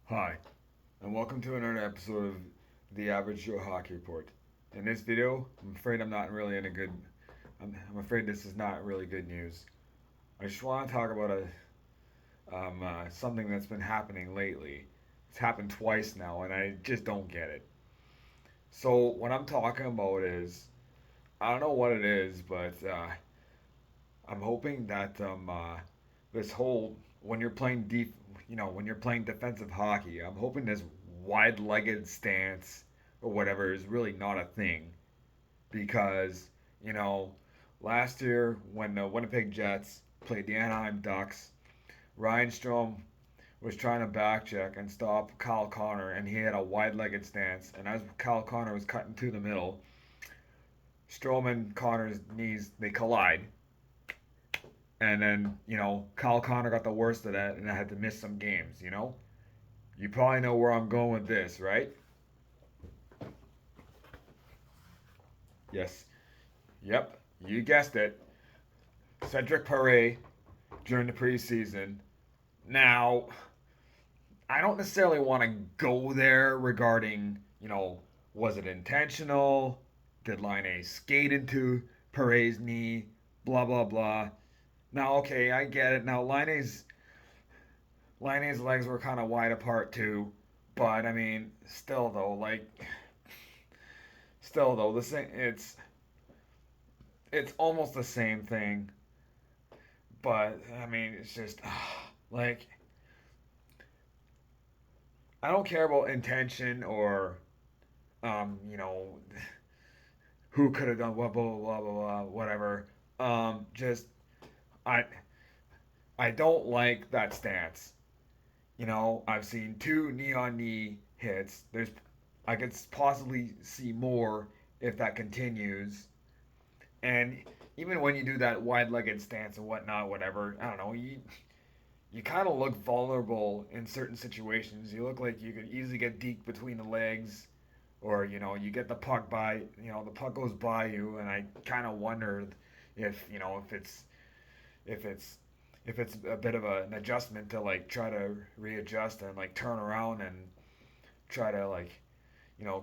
Hi, and welcome to another episode of the Average Joe Hockey Report. In this video, I'm afraid I'm not really in a good. I'm afraid this is not really good news. I just want to talk about something that's been happening lately. It's happened twice now, and I just don't get it. So what I'm talking about is I don't know what it is, but I'm hoping that this whole when you're playing when you're playing defensive hockey, I'm hoping this wide-legged stance or whatever is really not a thing because you know last year when the Winnipeg Jets played the Anaheim Ducks, Ryan Strome was trying to backcheck and stop Kyle Connor, and he had a wide-legged stance. And as Kyle Connor was cutting through the middle, Strome and Connor's knees they collide, and then Kyle Connor got the worst of that, and I had to miss some games. You probably know where I'm going with this, right? Yes. Yep. You guessed it. Cedric Paré during the preseason. Now, I don't necessarily want to go there regarding, was it intentional? Did Line A skate into Pare's knee? Blah blah blah. Now, okay, I get it. Now, Liney's legs were kind of wide apart too, but I mean, still though, the same. It's almost the same thing, but I mean, it's just like I don't care about intention or you know, who could have done what, blah blah blah blah blah, whatever. Just I I don't like that stance. I've seen two knee on knee hits. I could possibly see more if that continues. And even when you do that wide-legged stance and whatnot, whatever, I don't know, you kind of look vulnerable in certain situations. You look like you could easily get deep between the legs, or you get the puck by, the puck goes by you, and I kind of wondered if it's if it's a bit of an adjustment to like try to readjust and like turn around and try to like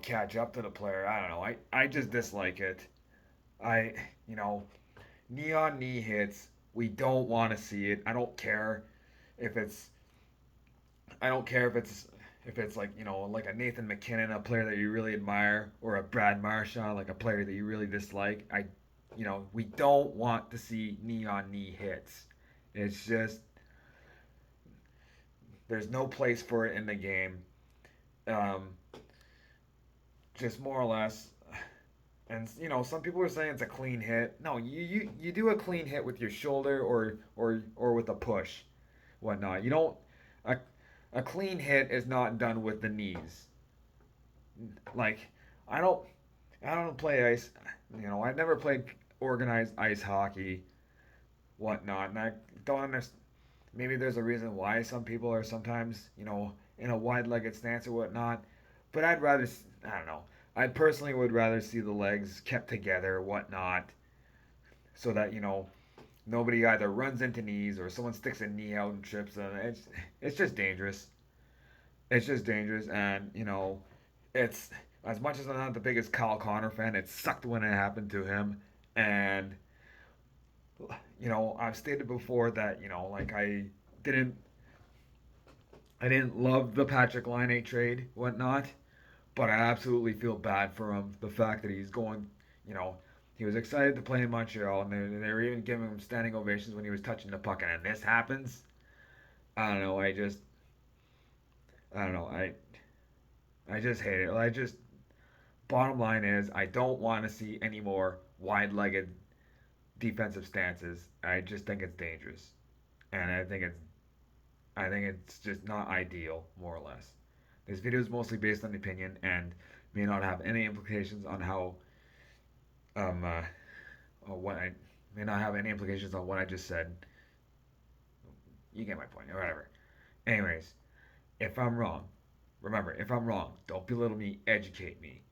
catch up to the player. I don't know. I just dislike it. I you know Knee on knee hits. We don't want to see it. If it's I don't care if it's like like a Nathan McKinnon, a player that you really admire, or a Brad Marchand, like a player that you really dislike. We don't want to see knee on knee hits. It's just there's no place for it in the game. Um, just more or less. And some people are saying it's a clean hit. No, you do a clean hit with your shoulder or with a push, whatnot. You don't a a clean hit is not done with the knees. Like I don't I don't play ice. I've never played organized ice hockey, whatnot, and I don't understand. Maybe there's a reason why some people are sometimes in a wide-legged stance or whatnot. But I don't know. I personally would rather see the legs kept together, whatnot, so that nobody either runs into knees or someone sticks a knee out and trips them. It's just dangerous. It's just dangerous, and it's as much as I'm not the biggest Kyle Connor fan, it sucked when it happened to him, and I've stated before that like didn't I didn't love the Patrick Line trade, whatnot, but I absolutely feel bad for him. The fact that he's going, you know, he was excited to play in Montreal, and they were even giving him standing ovations when he was touching the puck, and then this happens. I don't know. I don't know. I just hate it. Bottom line is, I don't want to see any more wide-legged defensive stances. I just think it's dangerous, and I think it's just not ideal, more or less. This video is mostly based on opinion and may not have any implications on how um uh, what I may not have any implications on what I just said. You get my point, or whatever. Anyways, if I'm wrong, remember, if I'm wrong, don't belittle me, educate me.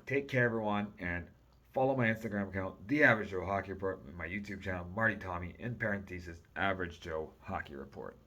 Take care, everyone, and follow my Instagram account, The Average Joe Hockey Report, and my YouTube channel, Marty Tommy, in parentheses, Average Joe Hockey Report.